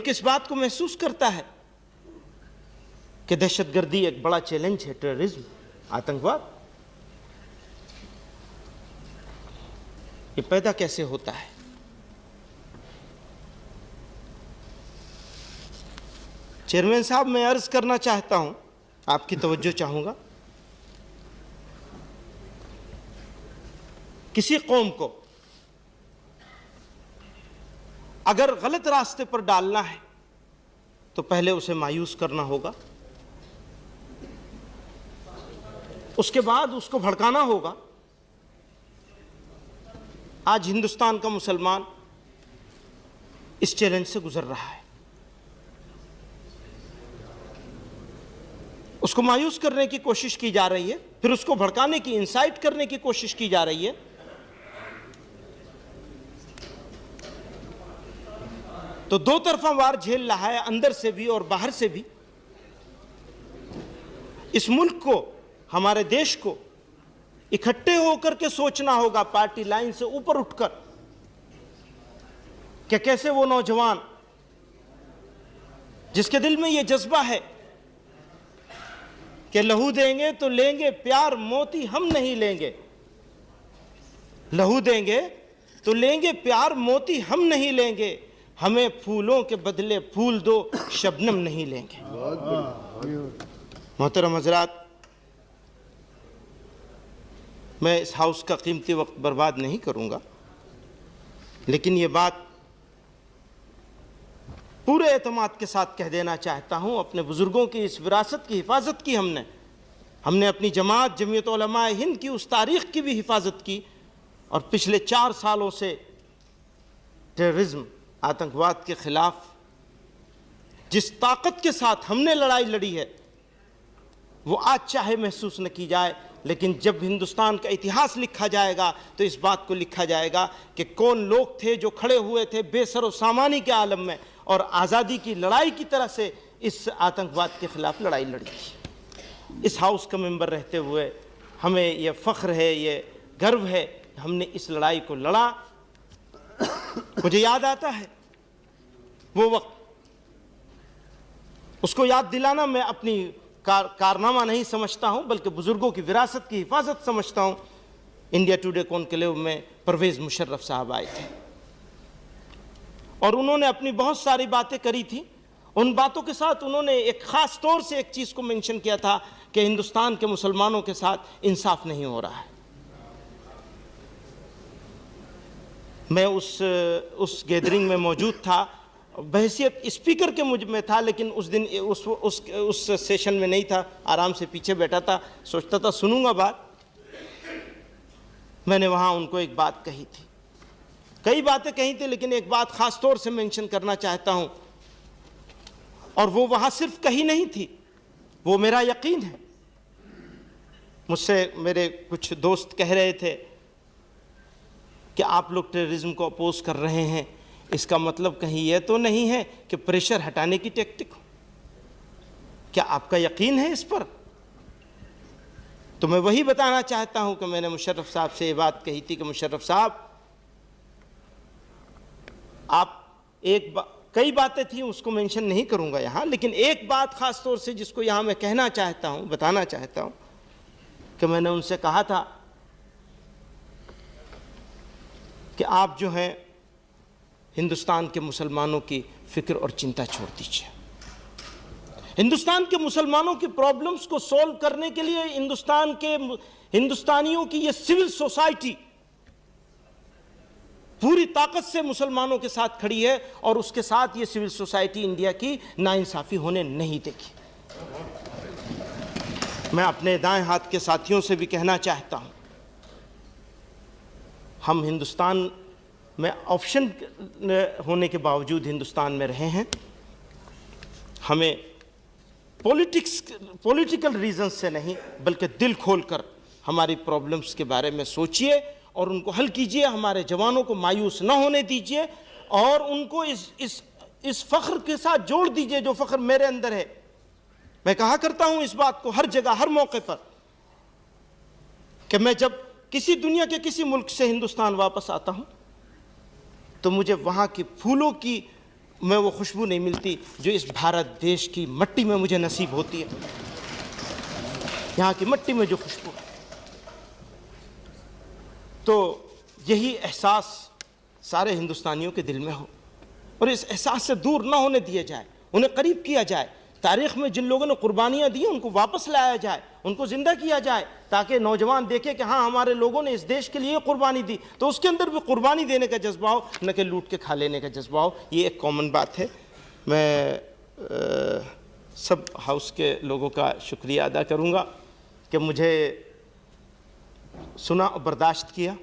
इस बात को महसूस करता है कि दहशतगर्दी एक बड़ा चैलेंज है, टेररिज्म, आतंकवाद, ये पैदा कैसे होता है। चेयरमैन साहब, मैं अर्ज करना चाहता हूं, आपकी तवज्जो चाहूंगा। किसी कौम को अगर गलत रास्ते पर डालना है तो पहले उसे मायूस करना होगा, उसके बाद उसको भड़काना होगा। आज हिंदुस्तान का मुसलमान इस चैलेंज से गुजर रहा है। उसको मायूस करने की कोशिश की जा रही है, फिर उसको भड़काने की, इंसाइट करने की कोशिश की जा रही है। तो दो तरफा वार झेल रहा है, अंदर से भी और बाहर से भी। इस मुल्क को, हमारे देश को इकट्ठे होकर के सोचना होगा, पार्टी लाइन से ऊपर उठकर, कि कैसे वो नौजवान जिसके दिल में ये जज्बा है कि लहू देंगे तो लेंगे प्यार, मोती हम नहीं लेंगे, लहू देंगे तो लेंगे प्यार, मोती हम नहीं लेंगे, हमें फूलों के बदले फूल दो, शबनम नहीं लेंगे। मोहतरम हजरात, मैं इस हाउस का कीमती वक्त बर्बाद नहीं करूंगा, लेकिन ये बात पूरे एतमाद के साथ कह देना चाहता हूं। अपने बुजुर्गों की इस विरासत की हिफाजत की हमने अपनी जमात जमीयत उलमाए हिंद की उस तारीख की भी हिफाजत की, और पिछले 4 सालों से टेररिज्म, आतंकवाद के खिलाफ जिस ताकत के साथ हमने लड़ाई लड़ी है, वो आज चाहे महसूस न की जाए, लेकिन जब हिंदुस्तान का इतिहास लिखा जाएगा तो इस बात को लिखा जाएगा कि कौन लोग थे जो खड़े हुए थे बेसरो सामानी के आलम में और आज़ादी की लड़ाई की तरह से इस आतंकवाद के खिलाफ लड़ाई लड़ी थी। इस हाउस का मेंबर रहते हुए हमें यह फ़ख्र है, ये गर्व है, हमने इस लड़ाई को लड़ा। मुझे याद आता है वो वक्त, उसको याद दिलाना मैं अपनी कारनामा नहीं समझता हूं, बल्कि बुजुर्गों की विरासत की हिफाजत समझता हूं। इंडिया टुडे कॉन्क्लेव में परवेज़ मुशर्रफ साहब आए थे और उन्होंने अपनी बहुत सारी बातें करी थी। उन बातों के साथ उन्होंने एक ख़ास तौर से एक चीज़ को मेंशन किया था कि हिंदुस्तान के मुसलमानों के साथ इंसाफ नहीं हो रहा है। मैं उस गैदरिंग में मौजूद था, बहैसियत स्पीकर के मुझ में था, लेकिन उस दिन उस सेशन में नहीं था, आराम से पीछे बैठा था, सोचता था सुनूंगा बात। मैंने वहाँ उनको एक बात कही थी, कई बातें कही थी, लेकिन एक बात ख़ास तौर से मेंशन करना चाहता हूँ, और वो वहाँ सिर्फ कही नहीं थी, वो मेरा यकीन है। मुझसे मेरे कुछ दोस्त कह रहे थे कि आप लोग टेररिज्म को अपोज कर रहे हैं, इसका मतलब कहीं यह तो नहीं है कि प्रेशर हटाने की टेक्टिक हो। क्या आपका यकीन है इस पर? तो मैं वही बताना चाहता हूं कि मैंने मुशर्रफ साहब से ये बात कही थी कि मुशर्रफ साहब, आप कई बातें थी, उसको मेंशन नहीं करूंगा यहां, लेकिन एक बात खास तौर से जिसको यहां मैं कहना चाहता हूं, बताना चाहता हूं, कि मैंने उनसे कहा था कि आप जो हैं हिंदुस्तान के मुसलमानों की फिक्र और चिंता छोड़ दीजिए। हिंदुस्तान के मुसलमानों की प्रॉब्लम्स को सॉल्व करने के लिए हिंदुस्तानियों की ये सिविल सोसाइटी पूरी ताकत से मुसलमानों के साथ खड़ी है, और उसके साथ ये सिविल सोसाइटी इंडिया की नाइंसाफ़ी होने नहीं देगी। मैं अपने दाएं हाथ के साथियों से भी कहना चाहता हूं, हम हिंदुस्तान में ऑप्शन होने के बावजूद हिंदुस्तान में रहे हैं। हमें पॉलिटिकल रीजन से नहीं, बल्कि दिल खोलकर हमारी प्रॉब्लम्स के बारे में सोचिए और उनको हल कीजिए। हमारे जवानों को मायूस न होने दीजिए और उनको इस फ़ख्र के साथ जोड़ दीजिए जो फ़ख्र मेरे अंदर है। मैं कहा करता हूँ इस बात को हर जगह, हर मौके पर, कि मैं जब किसी दुनिया के किसी मुल्क से हिंदुस्तान वापस आता हूँ तो मुझे वहाँ की में वो खुशबू नहीं मिलती जो इस भारत देश की मिट्टी में मुझे नसीब होती है। यहाँ की मिट्टी में जो खुशबू है, तो यही एहसास सारे हिंदुस्तानियों के दिल में हो और इस एहसास से दूर ना होने दिया जाए, उन्हें करीब किया जाए। तारीख़ में जिन लोगों ने कुर्बानियाँ दी उनको वापस लाया जाए, उनको ज़िंदा किया जाए, ताकि नौजवान देखें कि हाँ हमारे लोगों ने इस देश के लिए कुर्बानी दी, तो उसके अंदर भी कुर्बानी देने का जज्बा हो, न कि लूट के खा लेने का जज्बा हो। ये एक कॉमन बात है। मैं सब हाउस के लोगों का शुक्रिया अदा करूँगा कि मुझे सुना और बर्दाश्त किया।